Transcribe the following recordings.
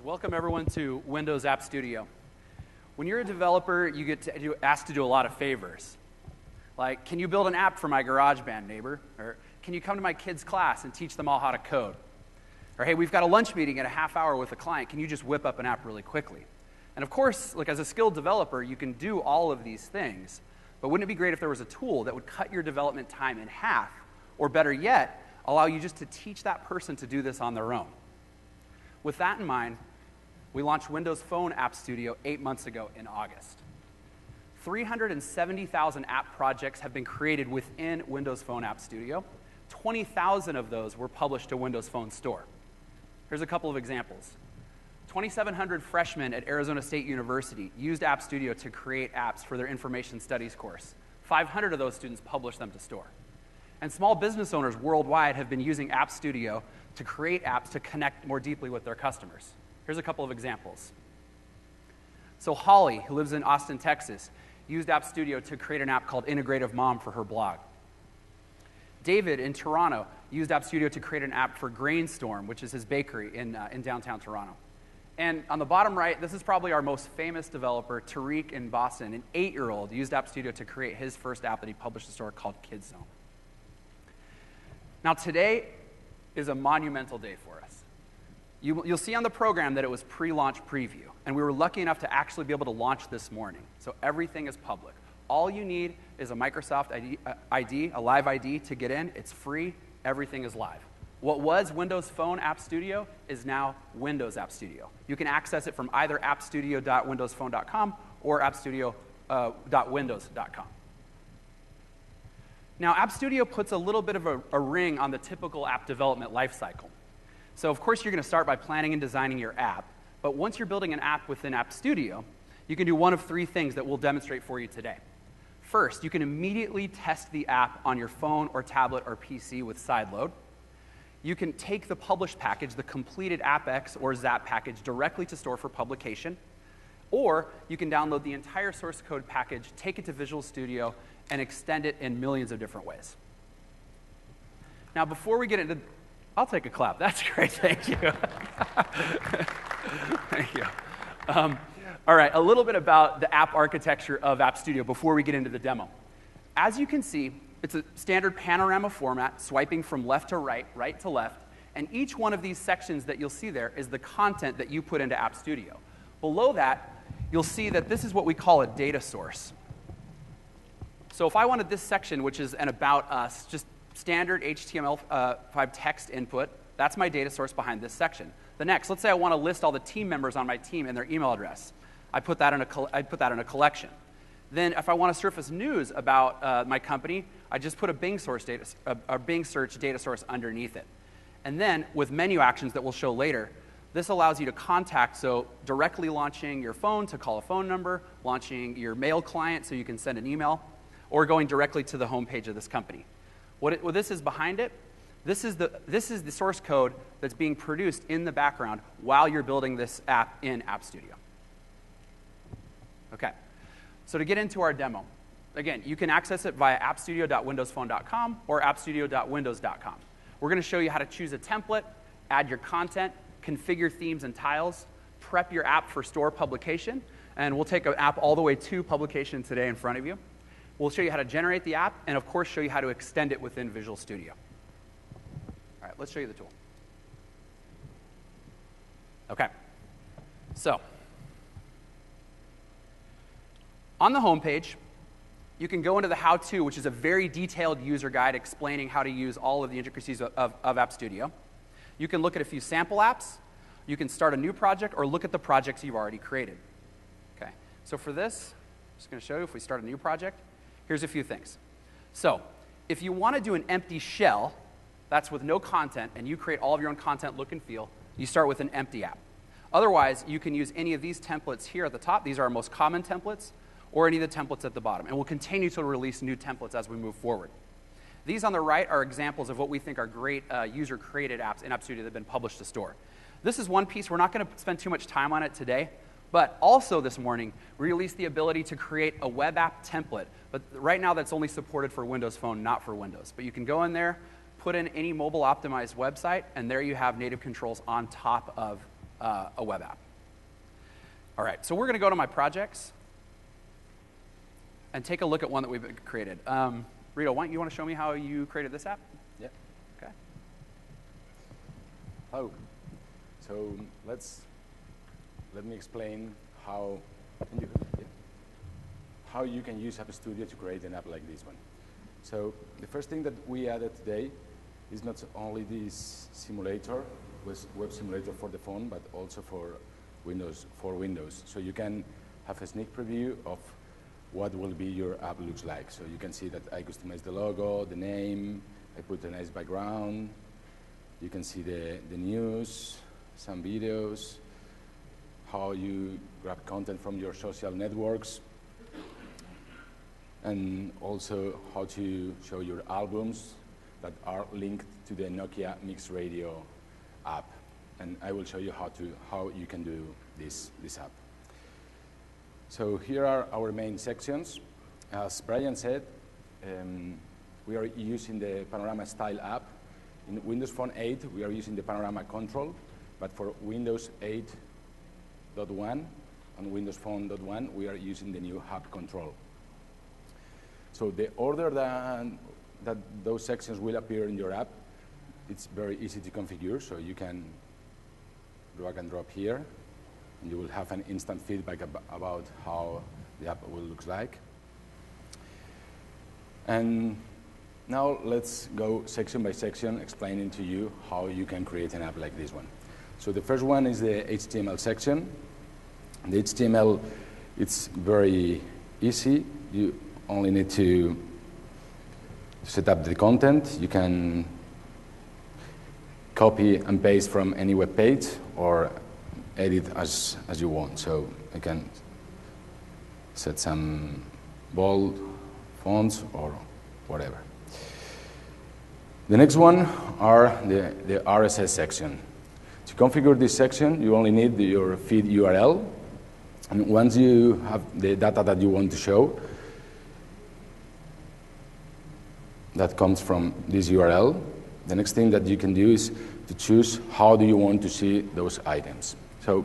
Welcome everyone to Windows App Studio. When you're a developer, you get asked to do a lot of favors. Like, can you build an app for my GarageBand neighbor? Or can you come to my kid's class and teach them all how to code? Or hey, we've got a lunch meeting in a half hour with a client. Can you just whip up an app really quickly? And of course, like as a skilled developer, you can do all of these things. But wouldn't it be great if there was a tool that would cut your development time in half, or better yet, allow you just to teach that person to do this on their own? With that in mind, we launched Windows Phone App Studio 8 months ago in August. 370,000 app projects have been created within Windows Phone App Studio. 20,000 of those were published to Windows Phone Store. Here's a couple of examples. 2,700 freshmen at Arizona State University used App Studio to create apps for their information studies course. 500 of those students published them to Store. And small business owners worldwide have been using App Studio to create apps to connect more deeply with their customers. Here's a couple of examples. So Holly, who lives in Austin, Texas, used App Studio to create an app called Integrative Mom for her blog. David in Toronto used App Studio to create an app for Grainstorm, which is his bakery in downtown Toronto. And on the bottom right, this is probably our most famous developer, Tariq in Boston, an 8-year-old, used App Studio to create his first app that he published to Store called KidZone. Now today is a monumental day for us. You'll see on the program that it was pre-launch preview, and we were lucky enough to actually be able to launch this morning. So everything is public. All you need is a Microsoft ID, a live ID to get in. It's free. Everything is live. What was Windows Phone App Studio is now Windows App Studio. You can access it from either appstudio.windowsphone.com or appstudio.windows.com. Now, App Studio puts a little bit of a ring on the typical app development lifecycle. So, of course, you're going to start by planning and designing your app. But once you're building an app within App Studio, you can do one of three things that we'll demonstrate for you today. First, you can immediately test the app on your phone or tablet or PC with Sideload. You can take the published package, the completed AppX or Zap package, directly to Store for publication. Or you can download the entire source code package, take it to Visual Studio, and extend it in millions of different ways. Now, before we get into... I'll take a clap. That's great. Thank you. Thank you. All right, a little bit about the app architecture of App Studio before we get into the demo. As you can see, it's a standard panorama format, swiping from left to right, right to left, and each one of these sections that you'll see there is the content that you put into App Studio. Below that, you'll see that this is what we call a data source. So if I wanted this section, which is an About Us, just standard HTML5 text input, that's my data source behind this section. The next, let's say I want to list all the team members on my team and their email address. I put that in a collection. Then if I want to surface news about my company, I just put a Bing search data source underneath it. And then with menu actions that we'll show later, this allows you to contact, so directly launching your phone to call a phone number, launching your mail client so you can send an email, or going directly to the home page of this company. What this is behind it, this is the source code that's being produced in the background while you're building this app in App Studio. Okay, so to get into our demo, again, you can access it via appstudio.windowsphone.com or appstudio.windows.com. We're going to show you how to choose a template, add your content, configure themes and tiles, prep your app for Store publication, and we'll take an app all the way to publication today in front of you. We'll show you how to generate the app, and of course, show you how to extend it within Visual Studio. All right, let's show you the tool. Okay, so on the home page, you can go into the how-to, which is a very detailed user guide explaining how to use all of the intricacies of App Studio. You can look at a few sample apps. You can start a new project or look at the projects you've already created. Okay, so for this, I'm just going to show you if we start a new project. Here's a few things. So if you want to do an empty shell, that's with no content, and you create all of your own content, look and feel, you start with an empty app. Otherwise, you can use any of these templates here at the top. These are our most common templates, or any of the templates at the bottom. And we'll continue to release new templates as we move forward. These on the right are examples of what we think are great user-created apps in App Studio that have been published to Store. This is one piece. We're not going to spend too much time on it today. But also this morning, we released the ability to create a web app template. But right now, that's only supported for Windows Phone, not for Windows. But you can go in there, put in any mobile optimized website, and there you have native controls on top of a web app. All right, so we're going to go to my projects and take a look at one that we've created. Rito, why don't you want to show me how you created this app? Yeah. Okay. Hello. So let me explain how you can use App Studio to create an app like this one. So the first thing that we added today is not only this simulator, web simulator for the phone, but also for Windows. So you can have a sneak preview of what will be your app looks like. So you can see that I customized the logo, the name, I put a nice background. You can see the news, some videos, how you grab content from your social networks, and also how to show your albums that are linked to the Nokia Mix Radio app. And I will show you how you can do this app. So here are our main sections. As Brian said, we are using the Panorama Style app. In Windows Phone 8, we are using the Panorama Control, but for Windows 8.1 and Windows Phone 1, we are using the new Hub Control. So the order that those sections will appear in your app, it's very easy to configure, so you can drag and drop here, and you will have an instant feedback about how the app will look like. And now let's go section by section, explaining to you how you can create an app like this one. So the first one is the HTML section. The HTML, it's very easy. You only need to set up the content. You can copy and paste from any web page or edit as you want. So I can set some bold fonts or whatever. The next one are the RSS section. To configure this section, you only need your feed URL. And once you have the data that you want to show, that comes from this URL, the next thing that you can do is to choose how do you want to see those items. So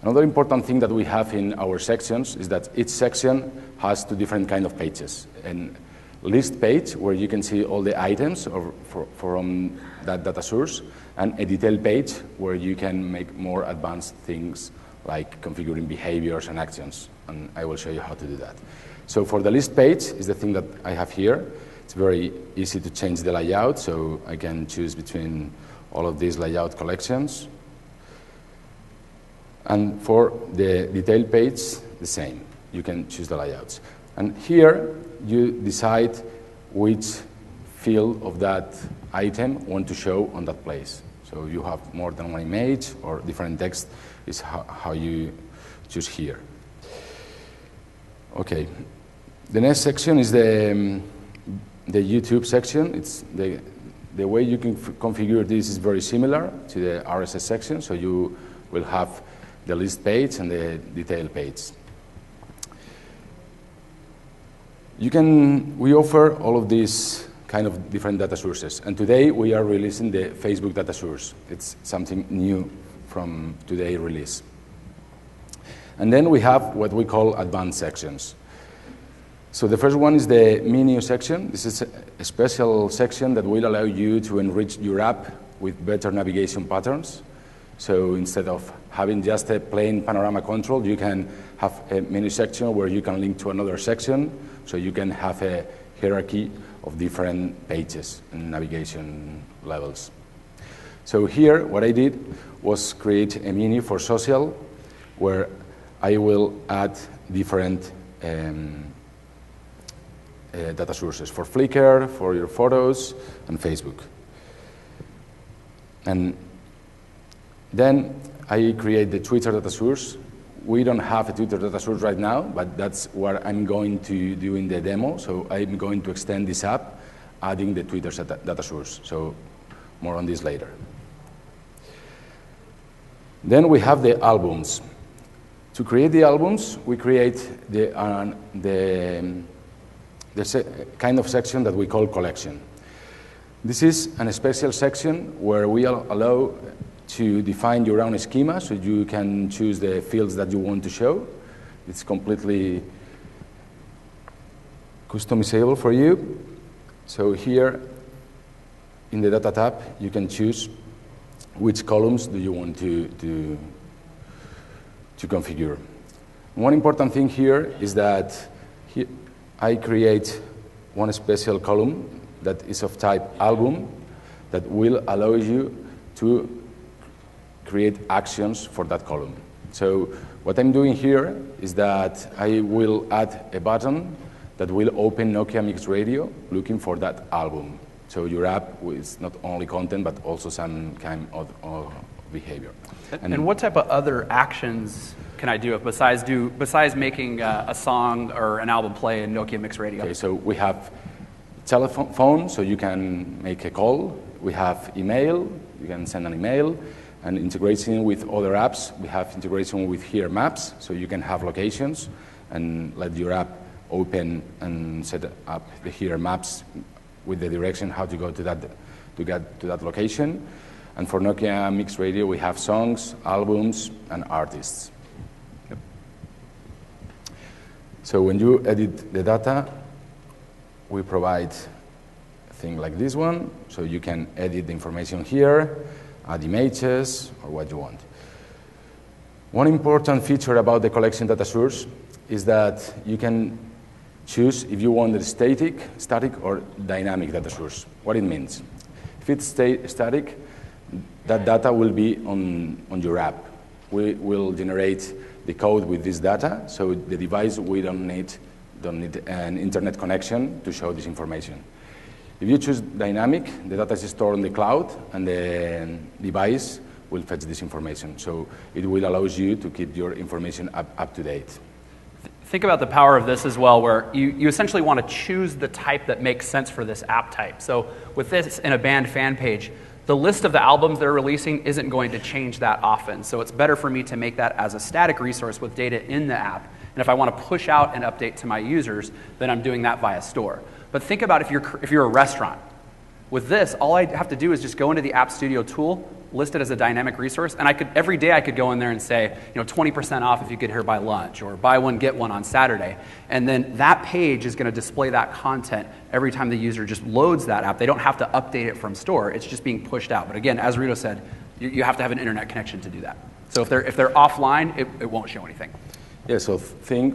another important thing that we have in our sections is that each section has two different kind of pages. And list page, where you can see all the items from that data source, and a detail page, where you can make more advanced things like configuring behaviors and actions. And I will show you how to do that. So for the list page is the thing that I have here. It's very easy to change the layout, so I can choose between all of these layout collections. And for the detail page, the same. You can choose the layouts. And here, you decide which field of that item want to show on that place. So you have more than one image or different text is how you choose here. Okay. The next section is the YouTube section. It's the way you can configure this is very similar to the RSS section. So you will have the list page and the detail page. We offer all of these kind of different data sources. And today we are releasing the Facebook data source. It's something new from today's release. And then we have what we call advanced sections. So the first one is the menu section. This is a special section that will allow you to enrich your app with better navigation patterns. So instead of having just a plain panorama control, you can have a menu section where you can link to another section. So you can have a hierarchy of different pages and navigation levels. So here, what I did was create a menu for social, where I will add different data sources for Flickr, for your photos, and Facebook. And then I create the Twitter data source. We don't have a Twitter data source right now, but that's what I'm going to do in the demo. So I'm going to extend this app, adding the Twitter data source. So more on this later. Then we have the albums. To create the albums, we create the kind of section that we call collection. This is a special section where we allow to define your own schema, so you can choose the fields that you want to show. It's completely customizable for you. So here, in the Data tab, you can choose which columns do you want to configure. One important thing here is that I create one special column that is of type album that will allow you to create actions for that column. So what I'm doing here is that I will add a button that will open Nokia Mixed Radio looking for that album. So your app is not only content, but also some kind of behavior. And what type of other actions can I do besides making a song or an album play in Nokia Mixed Radio? Okay, so we have telephone, so you can make a call. We have email, you can send an email. And integration with other apps, we have integration with here Maps, so you can have locations and let your app open and set up the here Maps with the direction how to go to get to that location. And for Nokia Mixed Radio, we have songs, albums, and artists. Yep. So when you edit the data, we provide a thing like this one, so you can edit the information here, add images, or what you want. One important feature about the collection data source is that you can choose if you want the static or dynamic data source. What it means. If it's static, that data will be on your app. We will generate the code with this data, so the device we don't need an internet connection to show this information. If you choose dynamic, the data is stored on the cloud, and the device will fetch this information. So it will allow you to keep your information up to date. Think about the power of this as well, where you essentially want to choose the type that makes sense for this app type. So with this in a band fan page, the list of the albums they're releasing isn't going to change that often. So it's better for me to make that as a static resource with data in the app. And if I want to push out an update to my users, then I'm doing that via store. But think about if you're a restaurant. With this, all I have to do is just go into the App Studio tool, list it as a dynamic resource, and every day I could go in there and say, 20% off if you get here by lunch, or buy one, get one on Saturday. And then that page is going to display that content every time the user just loads that app. They don't have to update it from store. It's just being pushed out. But again, as Rito said, you have to have an internet connection to do that. So if they're offline, it won't show anything. Yeah, so think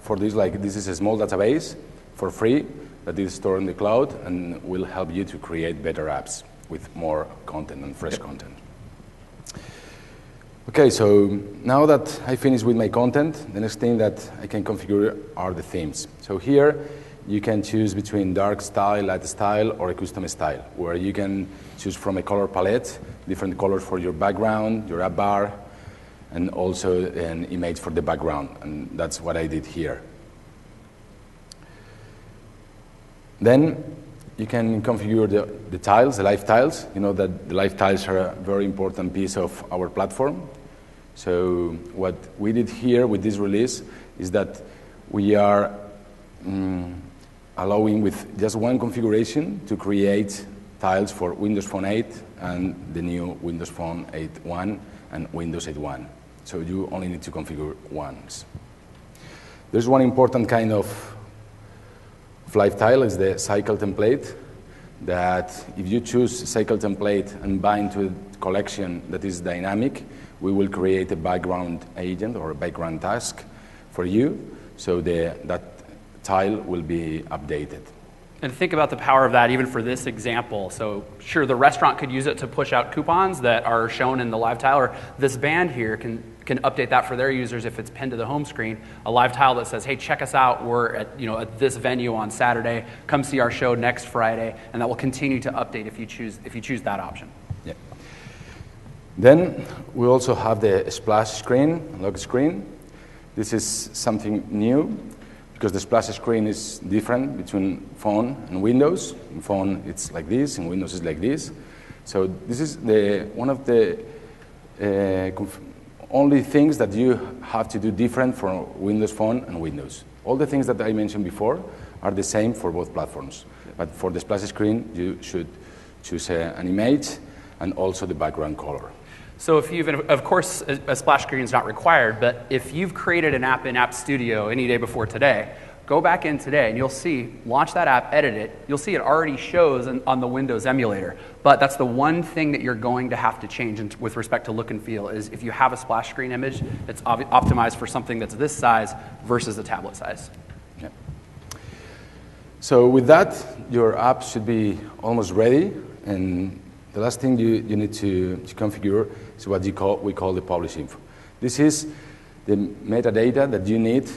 for this, like this is a small database for free that is stored in the cloud and will help you to create better apps with more content and fresh content. Okay, so now that I finished with my content, the next thing that I can configure are the themes. So here you can choose between dark style, light style, or a custom style, where you can choose from a color palette, different colors for your background, your app bar, and also an image for the background, and that's what I did here. Then you can configure the tiles, the live tiles. You know that the live tiles are a very important piece of our platform. So what we did here with this release is that we are allowing with just one configuration to create tiles for Windows Phone 8 and the new Windows Phone 8.1 and Windows 8.1. So you only need to configure once. There's one important kind of live tile is the cycle template, that if you choose cycle template and bind to a collection that is dynamic, we will create a background agent or a background task for you, so that tile will be updated. And think about the power of that even for this example. So sure, the restaurant could use it to push out coupons that are shown in the live tile, or this band here can update that for their users if it's pinned to the home screen. A live tile that says, hey, check us out. We're at this venue on Saturday. Come see our show next Friday. And that will continue to update if you choose that option. Yeah. Then we also have the splash screen, lock screen. This is something new, because the splash screen is different between phone and Windows. In phone, it's like this. In Windows, it's like this. So this is one of the only things that you have to do different for Windows Phone and Windows. All the things that I mentioned before are the same for both platforms. But for the splash screen, you should choose an image and also the background color. So if you've, of course, a splash screen is not required, but if you've created an app in App Studio any day before today, go back in today and you'll see, launch that app, edit it, you'll see it already shows on the Windows emulator. But that's the one thing that you're going to have to change with respect to look and feel is if you have a splash screen image, it's optimized for something that's this size versus the tablet size. Yeah. So with that, your app should be almost ready. And the last thing you need to configure is what we call the publish info. This is the metadata that you need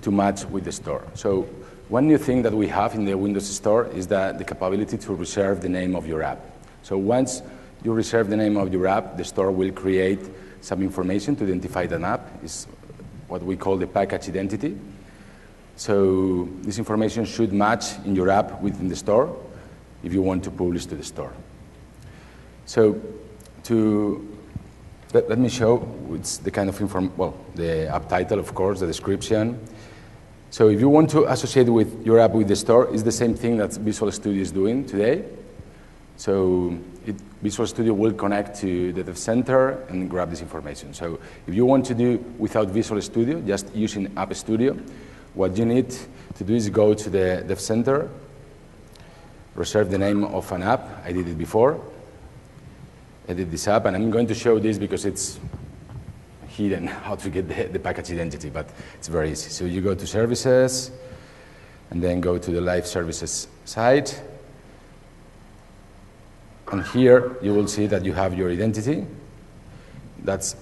to match with the store. So one new thing that we have in the Windows Store is that the capability to reserve the name of your app. So once you reserve the name of your app, the store will create some information to identify that app. It's what we call the package identity. So this information should match in your app within the store if you want to publish to the store. So let me show it's the kind of the app title, of course, the description. So if you want to associate with your app with the store, it's the same thing that Visual Studio is doing today. So Visual Studio will connect to the Dev Center and grab this information. So if you want to do without Visual Studio, just using App Studio, what you need to do is go to the Dev Center, reserve the name of an app. I did it before. Edit this app, and I'm going to show this because it's hidden how to get the package identity, but it's very easy. So you go to Services, and then go to the Live Services site. And here you will see that you have your identity. That's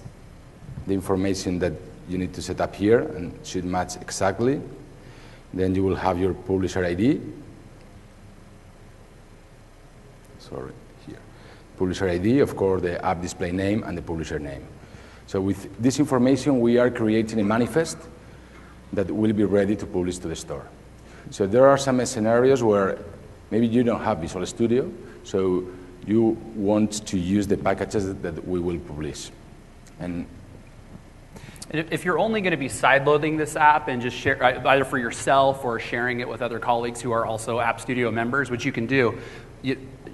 the information that you need to set up here, and it should match exactly. Then you will have your Publisher ID. Sorry. Publisher ID, of course, the app display name, and the publisher name. So with this information, we are creating a manifest that will be ready to publish to the store. So there are some scenarios where maybe you don't have Visual Studio, so you want to use the packages that we will publish. And if you're only going to be sideloading this app and just share either for yourself or sharing it with other colleagues who are also App Studio members, which you can do,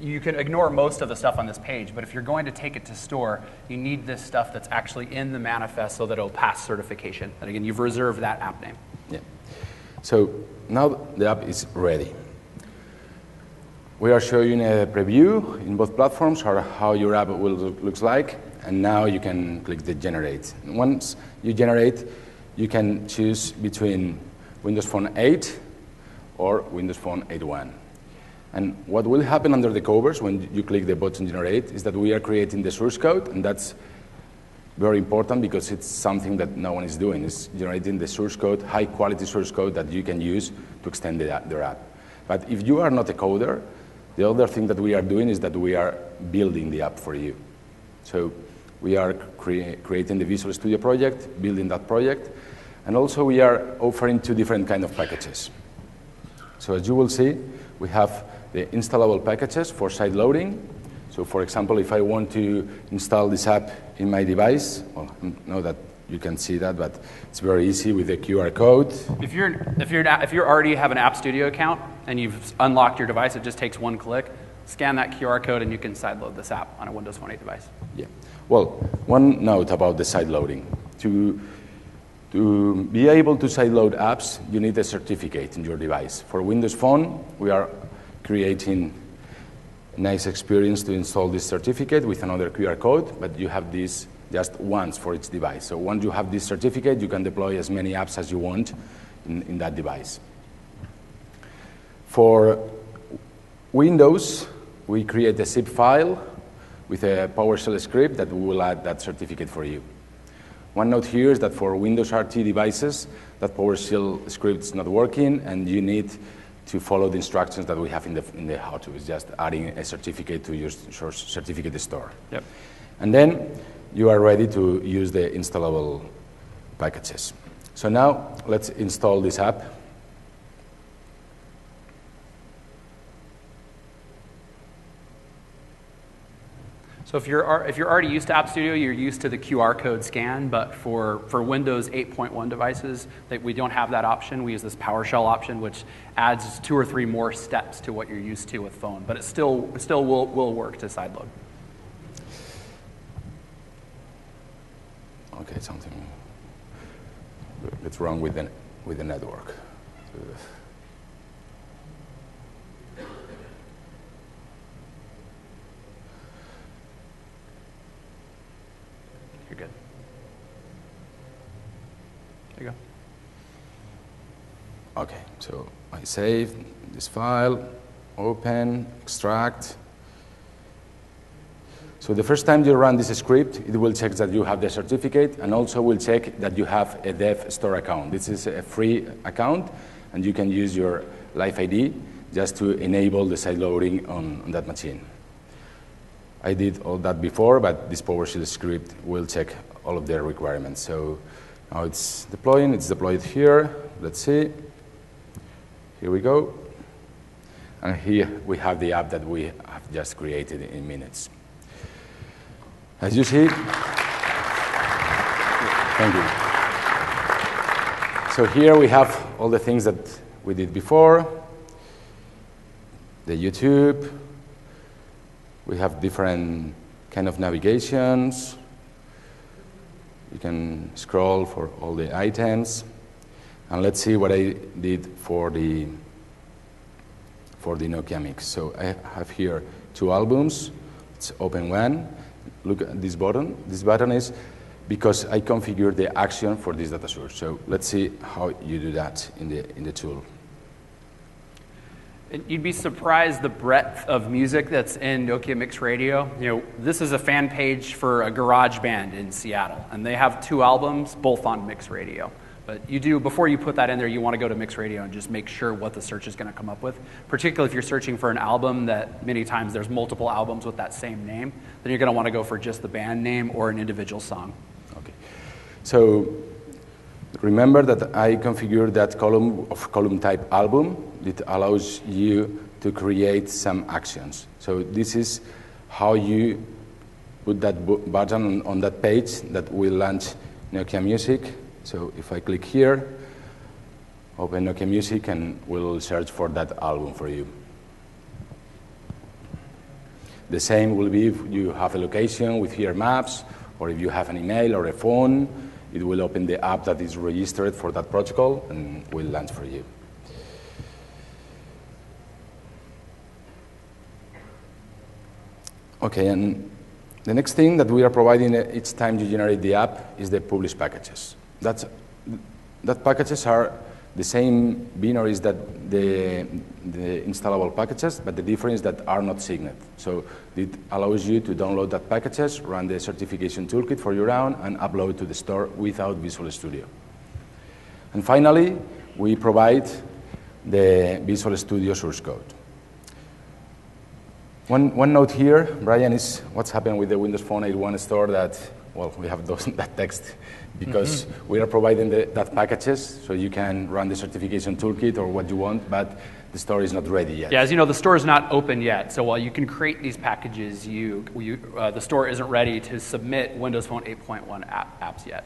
you can ignore most of the stuff on this page, but if you're going to take it to store, you need this stuff that's actually in the manifest so that it'll pass certification. And again, you've reserved that app name. Yeah. So now the app is ready. We are showing a preview in both platforms how your app will looks like, and now you can click the generate. And once you generate, you can choose between Windows Phone 8 or Windows Phone 8.1. And what will happen under the covers when you click the button generate is that we are creating the source code, and that's very important because it's something that no one is doing. It's generating the source code, high quality source code that you can use to extend their app. But if you are not a coder, the other thing that we are doing is that we are building the app for you. So we are creating the Visual Studio project, building that project, and also we are offering two different kind of packages. So as you will see, we have the installable packages for side loading. So for example, if I want to install this app in my device, well, I know that you can see that, but it's very easy with the QR code. If you already have an App Studio account and you've unlocked your device, it just takes one click, scan that QR code, and you can sideload this app on a Windows Phone 8 device. Yeah. Well, one note about the side loading. To be able to sideload apps, you need a certificate in your device. For Windows Phone, we are creating a nice experience to install this certificate with another QR code, but you have this just once for each device. So once you have this certificate, you can deploy as many apps as you want in that device. For Windows, we create a zip file with a PowerShell script that will add that certificate for you. One note here is that for Windows RT devices, that PowerShell script is not working, and you need to follow the instructions that we have in the how-to. It's just adding a certificate to your certificate store. Yep. And then you are ready to use the installable packages. So now let's install this app. So if you're already used to App Studio, you're used to the QR code scan, but for Windows 8.1 devices, we don't have that option. We use this PowerShell option, which adds 2 or 3 more steps to what you're used to with phone, but it still will work to sideload. Okay, something that's wrong with the network. You're good. There you go. Okay, so I save this file, open, extract. So the first time you run this script, it will check that you have the certificate, and also will check that you have a Dev Store account. This is a free account, and you can use your Live ID just to enable the side loading on that machine. I did all that before, but this PowerShell script will check all of their requirements. So now it's deploying. It's deployed here. Let's see. Here we go. And here we have the app that we have just created in minutes. As you see, thank you. So here we have all the things that we did before. The YouTube. We have different kind of navigations. You can scroll for all the items. And let's see what I did for the Nokia Mix. So I have here 2 albums. Let's open one. Look at this button. This button is because I configured the action for this data source. So let's see how you do that in the tool. You'd be surprised the breadth of music that's in Nokia Mix Radio. You know, this is a fan page for a garage band in Seattle, and they have 2 albums, both on Mix Radio. But before you put that in there, you want to go to Mix Radio and just make sure what the search is going to come up with. Particularly if you're searching for an album that many times there's multiple albums with that same name, then you're going to want to go for just the band name or an individual song. Okay. So remember that I configured that column of column type album. It allows you to create some actions. So this is how you put that button on that page that will launch Nokia Music. So if I click here, open Nokia Music, and we'll search for that album for you. The same will be if you have a location with here maps, or if you have an email or a phone, it will open the app that is registered for that protocol and will launch for you. Okay, and the next thing that we are providing each time you generate the app is the publish packages. That packages are the same binaries that the installable packages, but the difference is that are not signed. So it allows you to download that packages, run the certification toolkit for your own, and upload to the store without Visual Studio. And finally, we provide the Visual Studio source code. One note here, Brian, is what's happened with the Windows Phone 8.1 store that, well, we have that text because we are providing that packages, so you can run the certification toolkit or what you want, but the store is not ready yet. Yeah, as you know, the store is not open yet. So while you can create these packages, the store isn't ready to submit Windows Phone 8.1 apps yet.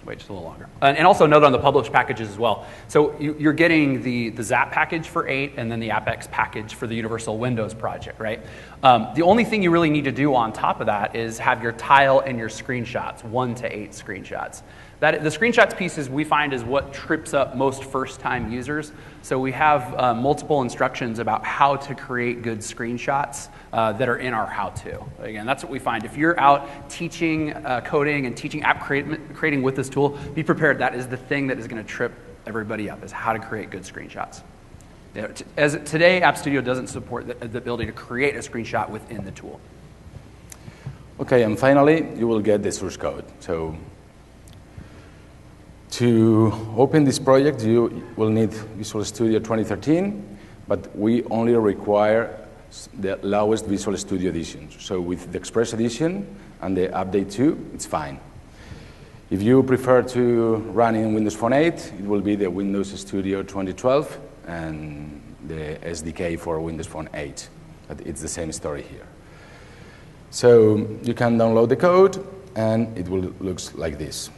Wait just a little longer. And also note on the published packages as well. So you're getting the Zap package for 8 and then the AppX package for the Universal Windows project, right? The only thing you really need to do on top of that is have your tile and your screenshots, 1 to 8 screenshots. The screenshots pieces we find is what trips up most first-time users. So we have multiple instructions about how to create good screenshots that are in our how-to. Again, that's what we find. If you're out teaching coding and teaching app creating with this tool, be prepared. That is the thing that is going to trip everybody up, is how to create good screenshots. As today, App Studio doesn't support the ability to create a screenshot within the tool. Okay, and finally, you will get the source code. So to open this project, you will need Visual Studio 2013, but we only require the lowest Visual Studio edition. So with the Express edition and the Update 2, it's fine. If you prefer to run in Windows Phone 8, it will be the Windows Studio 2012 and the SDK for Windows Phone 8. But it's the same story here. So you can download the code, and it will look like this.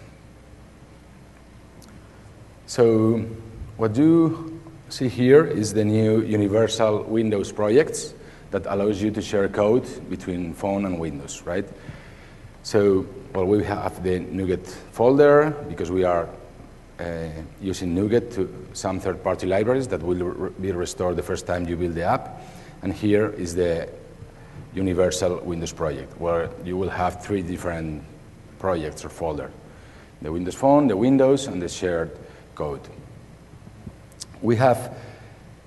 So what you see here is the new Universal Windows projects that allows you to share code between phone and Windows, right? So well, we have the NuGet folder because we are using NuGet to some third-party libraries that will be restored the first time you build the app. And here is the universal Windows project, where you will have 3 different projects or folders: the Windows Phone, the Windows, and the shared code. We have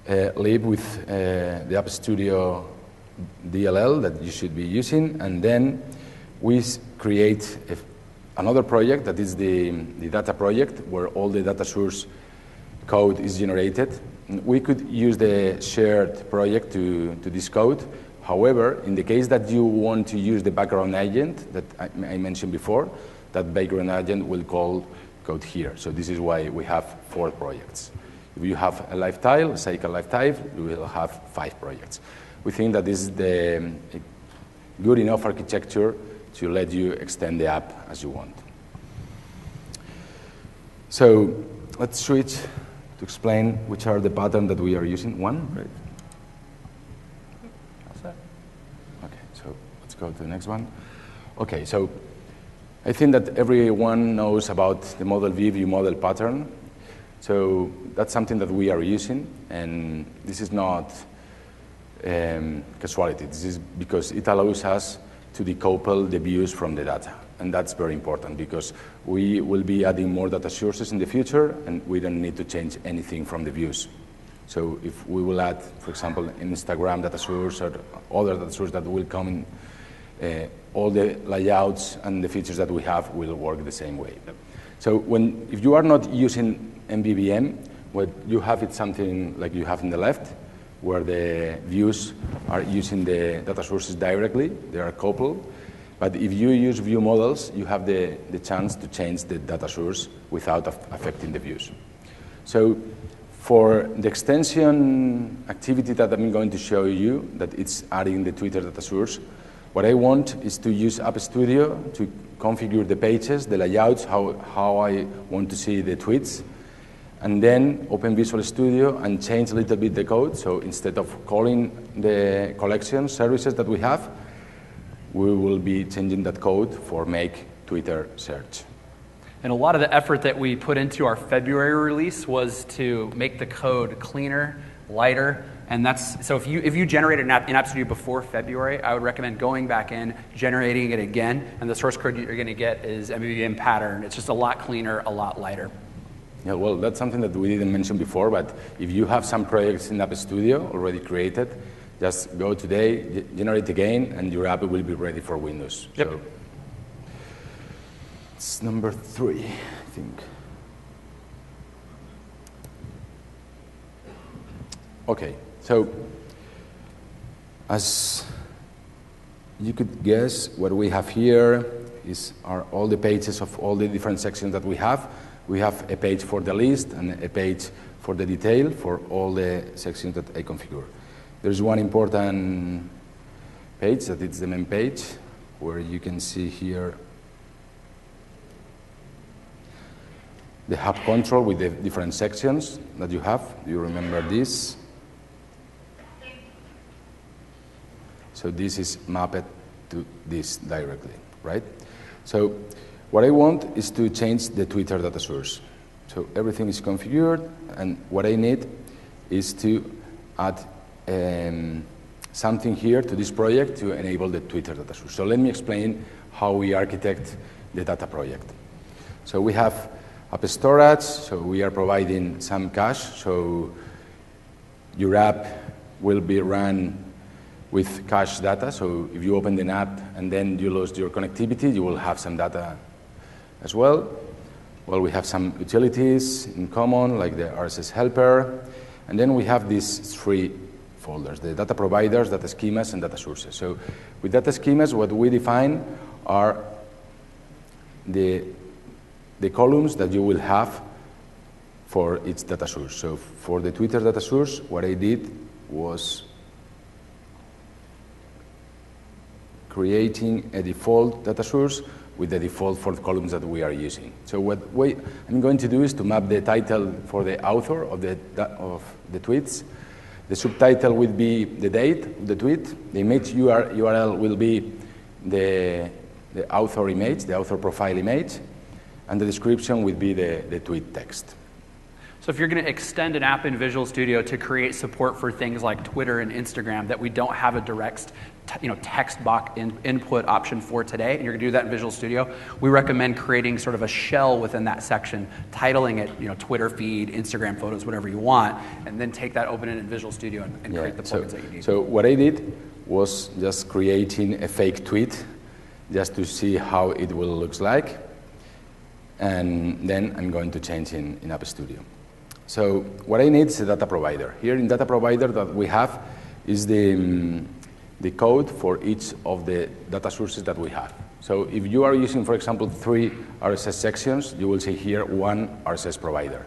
lib with the App Studio DLL that you should be using, and then we create another project that is the data project, where all the data source code is generated. We could use the shared project to this code. However, in the case that you want to use the background agent that I mentioned before, that background agent will call code here. So this is why we have 4 projects. If you have a live tile, a cycle live tile, you will have 5 projects. We think that this is the good enough architecture to let you extend the app as you want. So let's switch to explain which are the patterns that we are using. One, right? Okay, so let's go to the next one. Okay, so I think that everyone knows about the model view model pattern. So that's something that we are using, and this is not casualty. This is because it allows us to decouple the views from the data. And that's very important because we will be adding more data sources in the future, and we don't need to change anything from the views. So if we will add, for example, an Instagram data source or other data source that will come in, all the layouts and the features that we have will work the same way. So if you are not using MVVM, what you have is something like you have in the left, where the views are using the data sources directly. They are coupled. But if you use view models, you have the chance to change the data source without affecting the views. So for the extension activity that I'm going to show you, that it's adding the Twitter data source, what I want is to use App Studio to configure the pages, the layouts, how I want to see the tweets, and then open Visual Studio and change a little bit the code. So instead of calling the collection services that we have, we will be changing that code for make Twitter search. And a lot of the effort that we put into our February release was to make the code cleaner, lighter, and that's, so if you generated an app in App Studio before February, I would recommend going back in, generating it again, and the source code you're going to get is MVVM pattern. It's just a lot cleaner, a lot lighter. Yeah, well, that's something that we didn't mention before, but if you have some projects in App Studio already created, just go today, generate again, and your app will be ready for Windows. Yep. So it's number 3, I think. Okay, so as you could guess, what we have here are all the pages of all the different sections that we have. We have a page for the list and a page for the detail for all the sections that I configure. There's one important page, that it's the main page, where you can see here the hub control with the different sections that you have. Do you remember this? So this is mapped to this directly, right? So what I want is to change the Twitter data source. So everything is configured, and what I need is to add something here to this project to enable the Twitter data source. So let me explain how we architect the data project. So we have app storage, so we are providing some cache, so your app will be run with cache data. So if you open an app and then you lose your connectivity, you will have some data as well. Well, we have some utilities in common, like the RSS helper. And then we have these 3 folders, the data providers, data schemas, and data sources. So with data schemas, what we define are the columns that you will have for each data source. So for the Twitter data source, what I did was creating a default data source with the default 4 columns that we are using. So what I'm going to do is to map the title for the author of the tweets. The subtitle will be the date of the tweet. The image URL will be the the author image, the author profile image, and the description would be the tweet text. So if you're going to extend an app in Visual Studio to create support for things like Twitter and Instagram that we don't have a direct text box input option for today, and you're going to do that in Visual Studio, we recommend creating sort of a shell within that section, titling it Twitter feed, Instagram photos, whatever you want, and then take that, open it in Visual Studio, and create the plugins that you need. So what I did was just creating a fake tweet just to see how it will look like, and then I'm going to change in App Studio. So what I need is a data provider. Here in data provider that we have is the code for each of the data sources that we have. So if you are using, for example, 3 RSS sections, you will see here 1 RSS provider.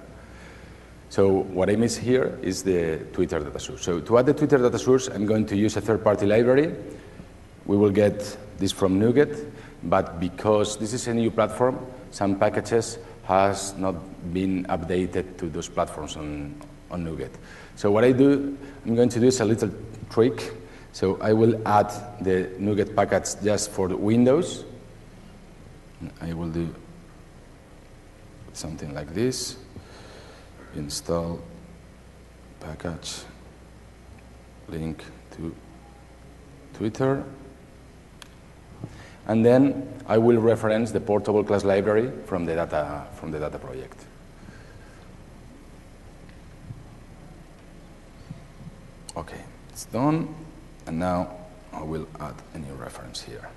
So what I miss here is the Twitter data source. So to add the Twitter data source, I'm going to use a third-party library. We will get this from NuGet, but because this is a new platform, some packages has not been updated to those platforms on NuGet. So what I'm going to do is a little trick. So I will add the NuGet package just for the Windows. I will do something like this. Install package, link to Twitter. And then I will reference the portable class library from the data project. Okay, it's done. And now I will add a new reference here.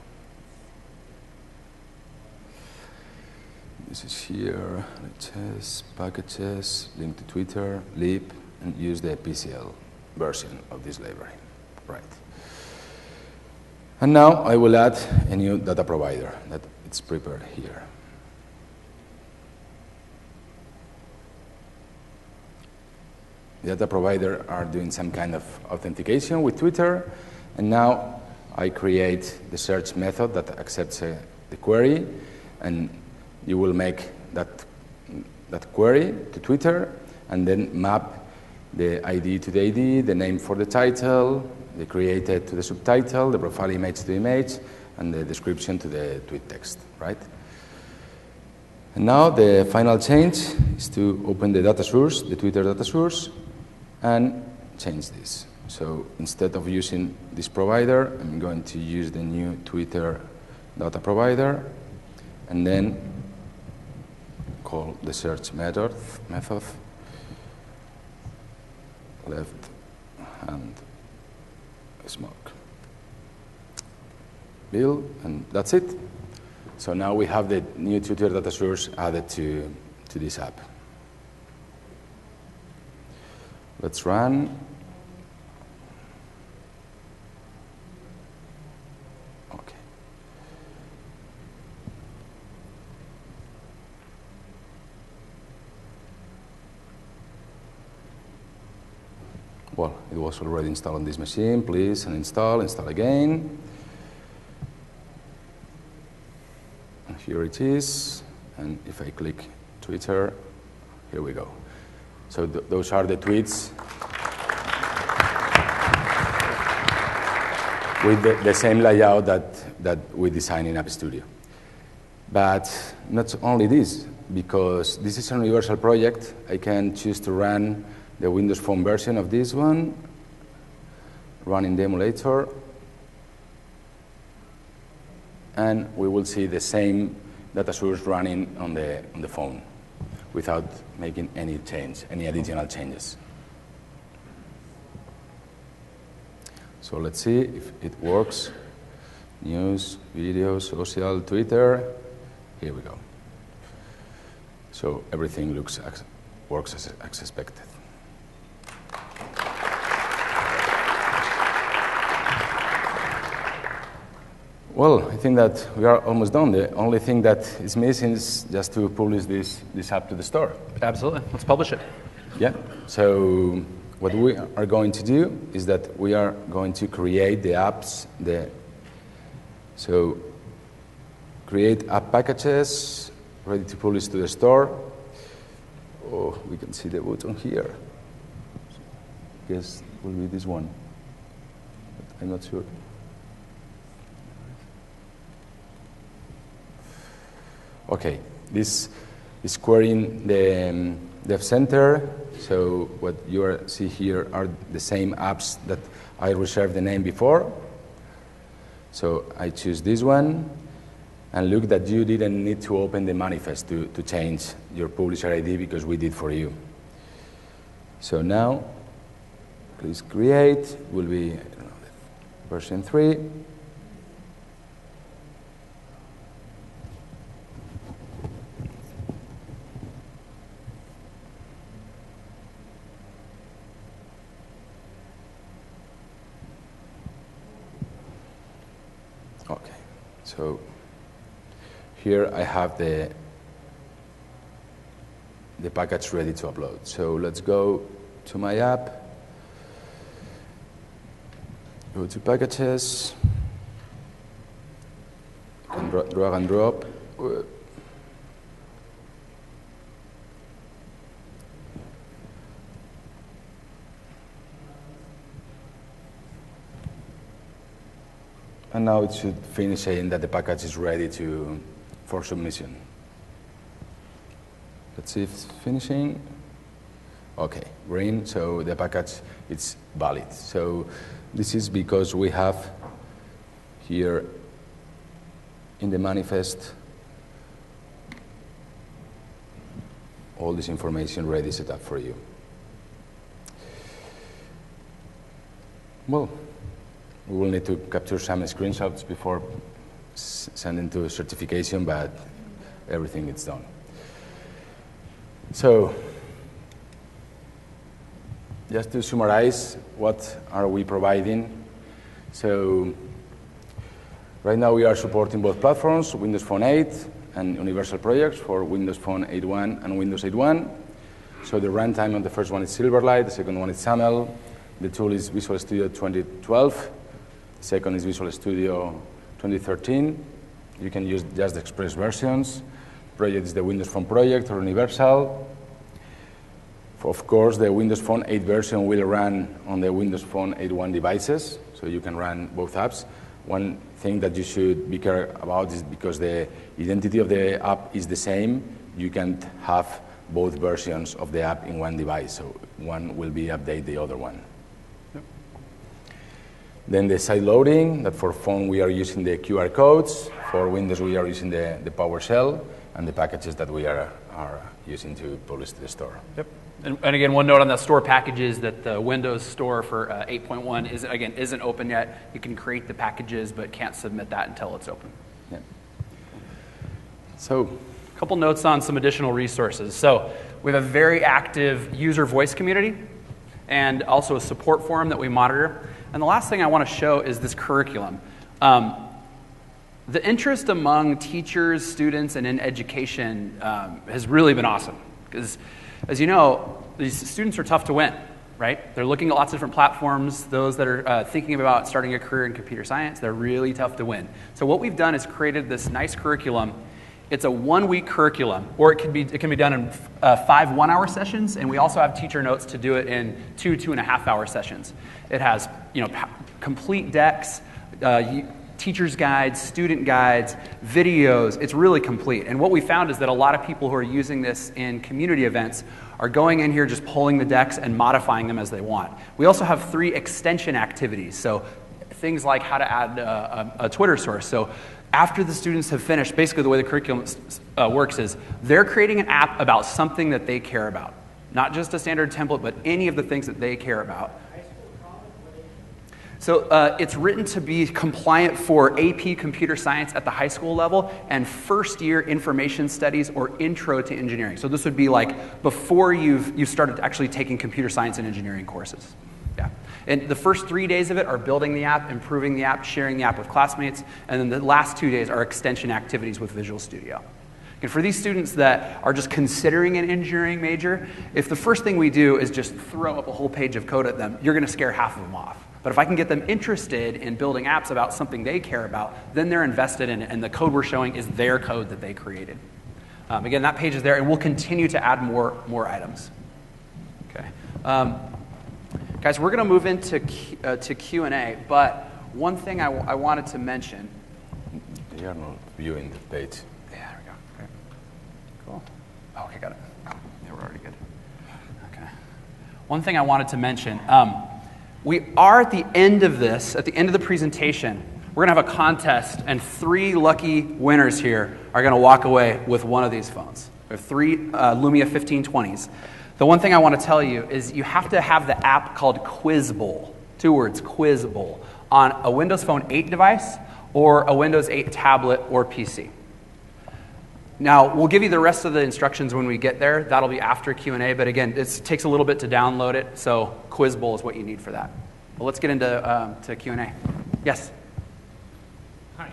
This is here, LHS, packages, link to Twitter, lib, and use the PCL version of this library. Right. And now I will add a new data provider that it's prepared here. The data provider are doing some kind of authentication with Twitter, and now I create the search method that accepts the query, and you will make that query to Twitter, and then map the ID to the ID, the name for the title, the created to the subtitle, the profile image to the image, and the description to the tweet text, right? And now the final change is to open the data source, the Twitter data source, and change this. So instead of using this provider, I'm going to use the new Twitter data provider, and then call the search method left hand smoke Bill, and that's it. So now we have the new Twitter data source added to this app. Let's run. Okay. Well, it was already installed on this machine. Please uninstall, install again. And here it is. And if I click Twitter, here we go. So those are the tweets with the same layout that we designed in App Studio. But not only this, because this is a universal project, I can choose to run the Windows Phone version of this one, run in the emulator, and we will see the same data source running on the phone without making any change, any additional changes. So let's see if it works. News, video, social, Twitter. Here we go. So everything works as expected. Well, I think that we are almost done. The only thing that is missing is just to publish this app to the store. Absolutely. Let's publish it. Yeah. So what we are going to do is that we are going to create the apps. So create app packages, ready to publish to the store. Oh, we can see the button here. I guess it will be this one. But I'm not sure. Okay, this is querying the Dev Center. So what you see here are the same apps that I reserved the name before. So I choose this one, and look that you didn't need to open the manifest to change your publisher ID because we did for you. So now, please create, will be, I don't know, version 3. Okay, so here I have the package ready to upload. So let's go to my app, go to packages, and drag and drop. And now it should finish saying that the package is ready for submission. Let's see if it's finishing. Okay, green, so the package is valid. So this is because we have here in the manifest all this information ready set up for you. Well, we will need to capture some screenshots before sending to certification, but everything is done. So, just to summarize, what are we providing? So, right now we are supporting both platforms, Windows Phone 8 and Universal Projects for Windows Phone 8.1 and Windows 8.1. So the runtime on the first one is Silverlight, the second one is SAML, the tool is Visual Studio 2012, the second is Visual Studio 2013. You can use just the Express versions. Project is the Windows Phone Project or Universal. Of course, the Windows Phone 8 version will run on the Windows Phone 8.1 devices, so you can run both apps. One thing that you should be careful about is because the identity of the app is the same, you can't have both versions of the app in one device, so one will be update the other one. Yep. Then the side loading, that for phone we are using the QR codes, for Windows we are using the PowerShell, and the packages that we are using to publish to the store. Yep. And again, one note on the store packages that the Windows Store for 8.1 isn't open yet. You can create the packages, but can't submit that until it's open. Yeah. So, a couple notes on some additional resources. So, we have a very active user voice community, and also a support forum that we monitor. And the last thing I want to show is this curriculum. The interest among teachers, students, and in education has really been awesome, because as you know, these students are tough to win, right? They're looking at lots of different platforms. Those that are thinking about starting a career in computer science, they're really tough to win. So what we've done is created this nice curriculum. It's a 1-week curriculum, or it can be done in 5 1-hour sessions, and we also have teacher notes to do it in 2 2.5-hour sessions. It has complete decks, teacher's guides, student guides, videos. It's really complete. And what we found is that a lot of people who are using this in community events are going in here just pulling the decks and modifying them as they want. We also have 3 extension activities. So things like how to add a Twitter source. So after the students have finished, basically the way the curriculum works is they're creating an app about something that they care about. Not just a standard template, but any of the things that they care about. So it's written to be compliant for AP Computer Science at the high school level and first-year Information Studies or Intro to Engineering. So this would be like before you've started actually taking computer science and engineering courses. Yeah. And the first 3 days of it are building the app, improving the app, sharing the app with classmates, and then the last 2 days are extension activities with Visual Studio. And for these students that are just considering an engineering major, if the first thing we do is just throw up a whole page of code at them, you're going to scare half of them off. But if I can get them interested in building apps about something they care about, then they're invested in it, and the code we're showing is their code that they created. Again, that page is there, and we'll continue to add more items. Okay, guys, we're going to move into Q&A, but one thing I wanted to mention. They are not viewing the page. Yeah, there we go. Okay. Cool. Oh, okay, got it. Yeah, we're already good. Okay. One thing I wanted to mention, we are at the end of this, at the end of the presentation, we're going to have a contest, and 3 lucky winners here are going to walk away with one of these phones. There are 3 Lumia 1520s. The one thing I want to tell you is you have to have the app called Quiz Bowl, 2 words, Quiz Bowl, on a Windows Phone 8 device or a Windows 8 tablet or PC. Now, we'll give you the rest of the instructions when we get there. That'll be after Q&A, but again, it takes a little bit to download it, so Quiz Bowl is what you need for that. Well, let's get into to Q&A. Yes? Hi.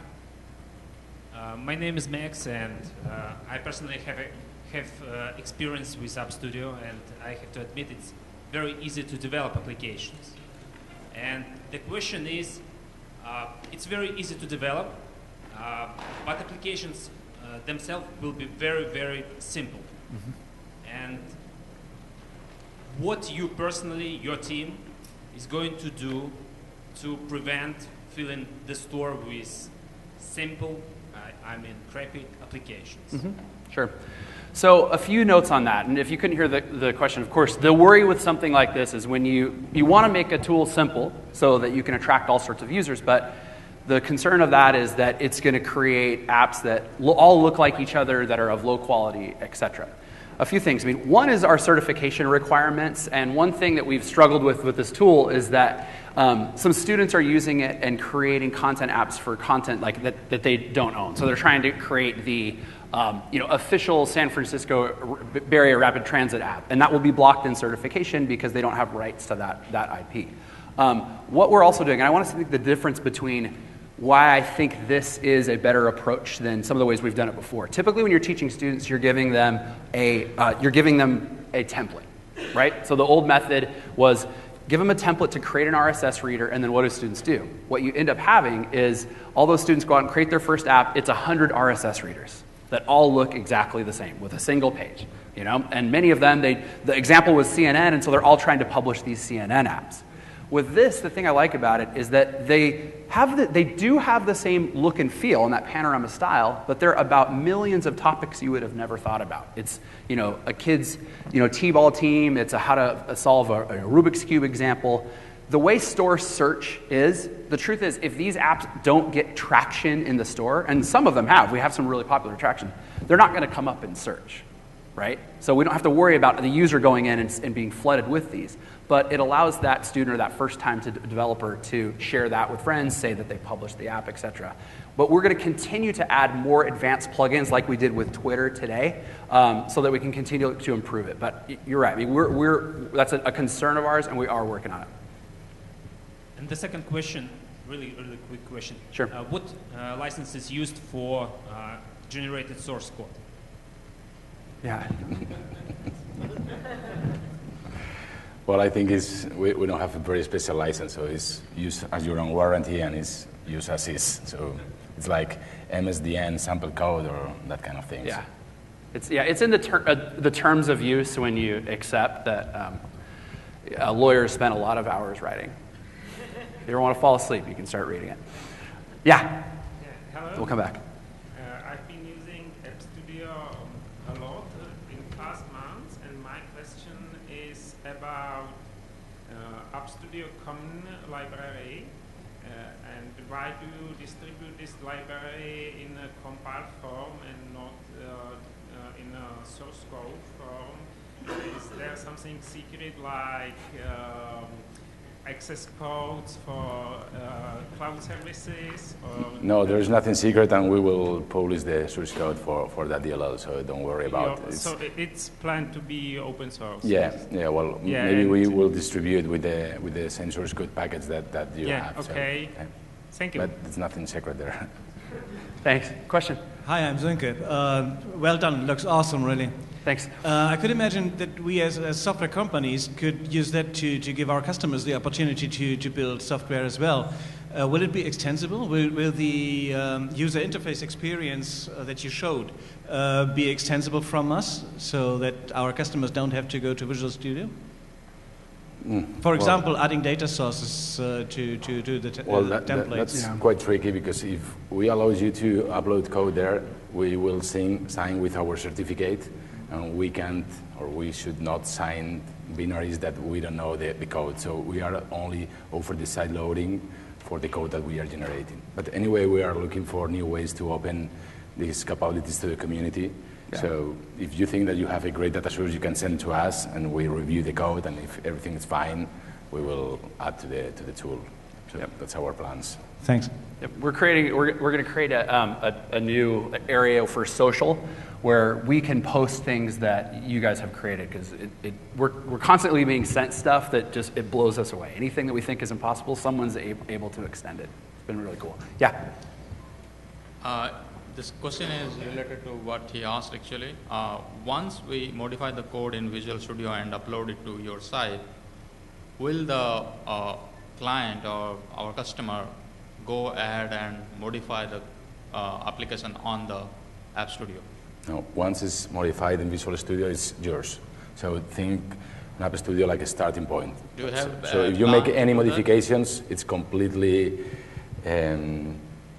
My name is Max, and I personally have experience with App Studio, and I have to admit it's very easy to develop applications. And the question is, it's very easy to develop, but applications themselves will be very, very simple. Mm-hmm. And what you personally, your team, is going to do to prevent filling the store with simple, crappy applications? Mm-hmm. Sure. So a few notes on that, and if you couldn't hear the question, of course, the worry with something like this is when you want to make a tool simple so that you can attract all sorts of users, but the concern of that is that it's going to create apps that all look like each other, that are of low quality, etc. A few things. I mean, one is our certification requirements, and one thing that we've struggled with this tool is that some students are using it and creating content apps for content like that they don't own. So they're trying to create the official San Francisco Bay Area Rapid Transit app, and that will be blocked in certification because they don't have rights to that IP. What we're also doing, and I want to see the difference between why I think this is a better approach than some of the ways we've done it before. Typically, when you're teaching students, you're giving them a template, right? So the old method was give them a template to create an RSS reader, and then what do students do? What you end up having is all those students go out and create their first app. It's 100 RSS readers that all look exactly the same with a single page, And many of them, the example was CNN, and so they're all trying to publish these CNN apps. With this, the thing I like about it is that they do have the same look and feel in that panorama style, but they're about millions of topics you would have never thought about. It's a kid's t-ball team. It's a how to solve a Rubik's Cube example. The way store search is, the truth is, if these apps don't get traction in the store, and some of them have, we have some really popular traction, they're not going to come up in search, right? So we don't have to worry about the user going in and being flooded with these. But it allows that student or that first-time developer to share that with friends, say that they published the app, etc. But we're going to continue to add more advanced plugins like we did with Twitter today so that we can continue to improve it. But you're right. I mean, that's a concern of ours, and we are working on it. And the second question, really quick question. Sure. What license is used for generated source code? Yeah. Well, I think we don't have a very special license, so it's used as your own warranty and it's used as is. So it's like MSDN sample code or that kind of thing. Yeah, it's in the terms of use when you accept that lawyers spend a lot of hours writing. If you ever want to fall asleep, you can start reading it. Yeah. Hello. We'll come back. I've been using App Studio a lot in past months, and my question is about App Studio Common Library, and why do you distribute this library in a compiled form and not in a source code form? Is there something secret like access codes for cloud services? Or no, there's nothing secret, and we will publish the source code for that DLL, so don't worry about it. So it's planned to be open source? Yeah. Well, maybe we will distribute with the same source code packets that you have. Okay. So, Thank you. But there's nothing secret there. Thanks. Question? Hi, I'm Zunke. Well done. Looks awesome, really. Thanks. I could imagine that we as software companies could use that to give our customers the opportunity to build software as well. Will it be extensible? Will the user interface experience that you showed be extensible from us so that our customers don't have to go to Visual Studio? For example, adding data sources to the templates. That's quite tricky, because if we allow you to upload code there, we will sign with our certificate, and we can't, or we should not sign binaries that we don't know the code. So we are only offer the side loading for the code that we are generating. But anyway, we are looking for new ways to open these capabilities to the community. Yeah. So if you think that you have a great data source, you can send it to us, and we review the code, and if everything is fine, we will add to the tool. So that's our plans. Thanks. Yep. We're going to create a new area for social, where we can post things that you guys have created, because we're constantly being sent stuff that just it blows us away. Anything that we think is impossible, someone's able to extend it. It's been really cool. Yeah. This question is related to what he asked actually. Once we modify the code in Visual Studio and upload it to your site, will the client or our customer go ahead and modify the application on the App Studio? No, once it's modified in Visual Studio, it's yours. So think an App Studio like a starting point. Do you have so if you make any modifications, it's completely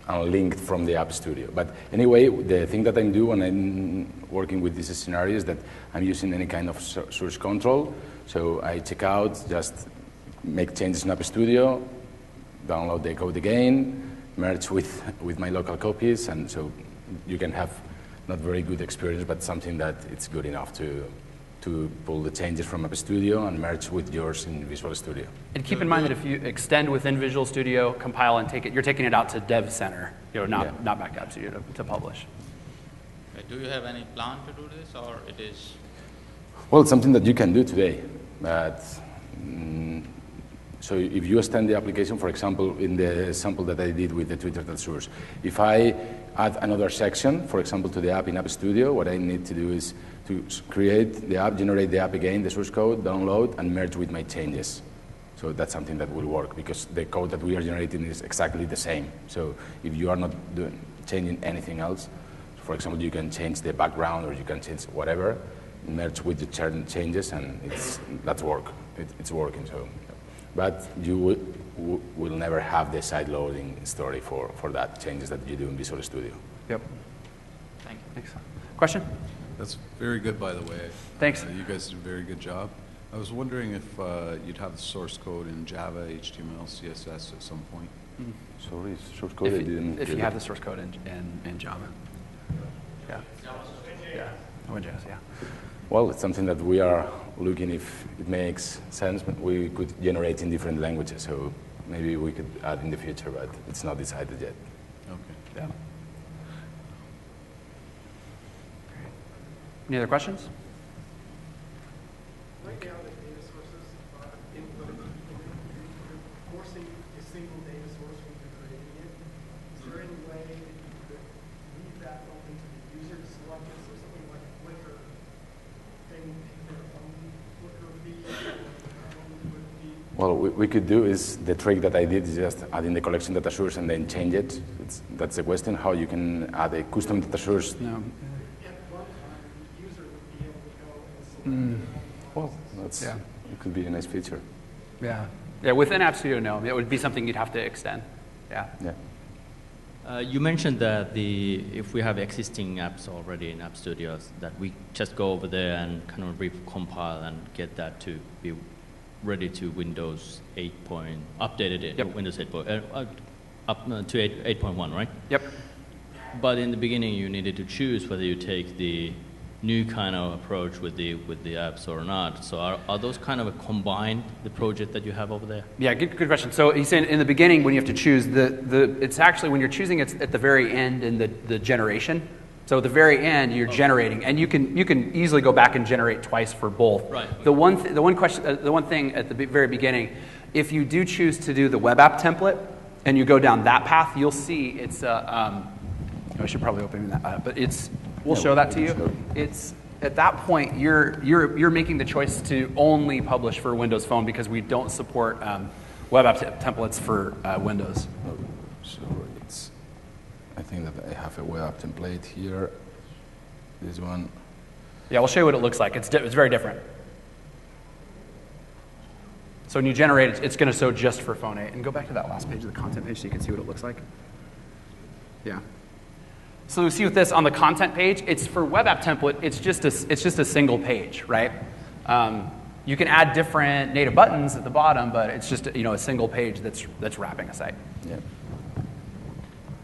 unlinked from the App Studio. But anyway, the thing that I do when I'm working with this scenario is that I'm using any kind of source control. So I check out, just make changes in App Studio, download the code again, merge with my local copies, and so you can have not very good experience, but something that it's good enough to pull the changes from App Studio and merge with yours in Visual Studio. And keep in mind that if you extend within Visual Studio, compile and take it, you're taking it out to Dev Center, not back to App Studio to publish. Do you have any plan to do this, or it is? Well, it's something that you can do today, but so if you extend the application, for example, in the sample that I did with the Twitter source, if I add another section, for example, to the app in App Studio, what I need to do is to create the app, generate the app again, the source code, download, and merge with my changes. So that's something that will work, because the code that we are generating is exactly the same. So if you are not changing anything else, for example, you can change the background, or you can change whatever, merge with the changes, and that's work. It's working. So, but you will never have the side loading story for that changes that you do in Visual Studio. Yep. Thank you. Thanks. Question? That's very good, by the way. Thanks. You guys did a very good job. I was wondering if you'd have the source code in Java, HTML, CSS at some point. Sorry, source code I didn't. If you have the source code in Java. Yeah. Yeah. Node.js, yeah. Well, it's something that we are looking if it makes sense. But we could generate in different languages, so maybe we could add in the future, but it's not decided yet. Okay. Yeah. Any other questions? Right now, the data sources are inputted. You're forcing a single data source when you're creating it. Is there any way that you could leave that open to the user to select it? So something like Flickr, they will pay their own Flickr fee, or their own fee. Well, we could do is the trick that I did is just add in the collection data source and then change it. That's the question, how you can add a custom data source. No. Well, it could be a nice feature. Yeah. Yeah, within App Studio, no. It would be something you'd have to extend. Yeah. Yeah. You mentioned that if we have existing apps already in App Studios, that we just go over there and kind of recompile and get that to be ready to Windows 8 updated it, yep. Windows 8 up to 8.1, right? Yep. But in the beginning, you needed to choose whether you take the new kind of approach with the apps or not. So are those kind of a combined, the project that you have over there? Yeah, good question. So he's saying in the beginning when you have to choose, it's actually when you're choosing it's at the very end in the generation. So at the very end you're generating, and you can easily go back and generate twice for both. Right. The one thing at the very beginning, if you do choose to do the web app template and you go down that path, you'll see it's I should probably open that, but we'll show that to you. It's at that point you're making the choice to only publish for Windows Phone because we don't support web app templates for Windows. So I think that I have a web app template here. This one. Yeah, we'll show you what it looks like. It's very different. So when you generate it, it's going to show just for phone 8. And go back to that last page, the content page, so you can see what it looks like. Yeah. So you see with this on the content page, it's for web app template, it's just a single page, right? You can add different native buttons at the bottom, but it's just a single page that's wrapping a site. Yeah.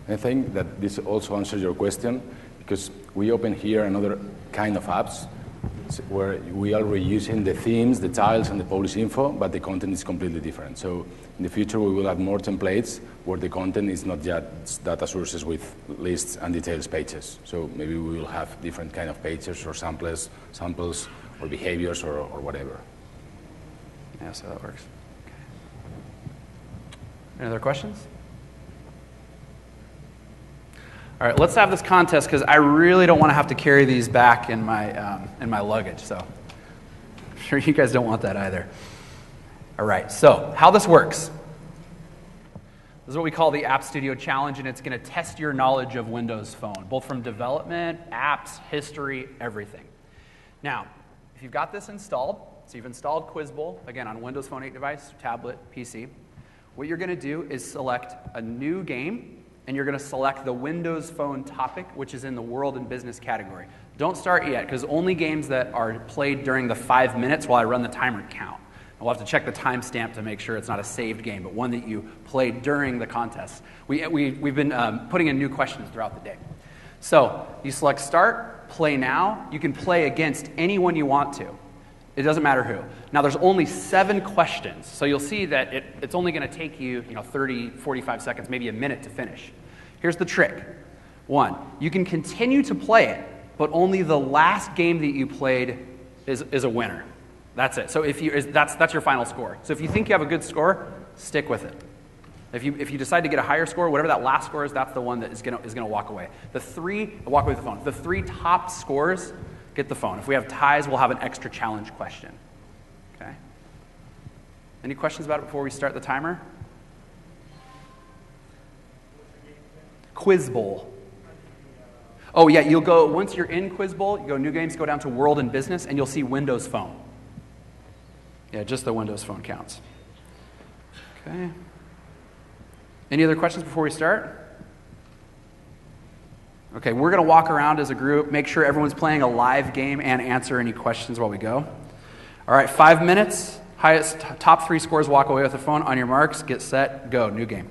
I think that this also answers your question, because we open here another kind of apps where we are reusing the themes, the tiles, and the policy info, but the content is completely different. So in the future, we will add more templates where the content is not just data sources with lists and details pages. So maybe we will have different kind of pages or samples or behaviors or whatever. Yeah, so that works. Okay. Any other questions? All right, let's have this contest because I really don't want to have to carry these back in my luggage. So I'm sure you guys don't want that either. All right, so how this works. This is what we call the App Studio Challenge, and it's going to test your knowledge of Windows Phone, both from development, apps, history, everything. Now, if you've got this installed, so you've installed Quizbowl, again, on Windows Phone 8 device, tablet, PC, what you're going to do is select a new game, and you're going to select the Windows Phone topic, which is in the World and Business category. Don't start yet, because only games that are played during the 5 minutes while I run the timer count. We'll have to check the timestamp to make sure it's not a saved game, but one that you played during the contest. We've been putting in new questions throughout the day. So you select Start, Play Now. You can play against anyone you want to. It doesn't matter who. Now, there's only 7 questions, so you'll see that it's only going to take you 30, 45 seconds, maybe a minute to finish. Here's the trick. 1, you can continue to play it, but only the last game that you played is a winner. That's it. So that's your final score. So if you think you have a good score, stick with it. If you decide to get a higher score, whatever that last score is, that's the one that is going to walk away. Walk away with the phone. The 3 top scores get the phone. If we have ties, we'll have an extra challenge question. Okay? Any questions about it before we start the timer? Quizbowl. Oh yeah, you'll go, once you're in Quizbowl, you go New Games, go down to World and Business, and you'll see Windows Phone. Yeah, just the Windows Phone counts. Okay. Any other questions before we start? Okay, we're going to walk around as a group, make sure everyone's playing a live game, and answer any questions while we go. All right, 5 minutes. Top 3 scores walk away with the phone. On your marks, get set, go. New game.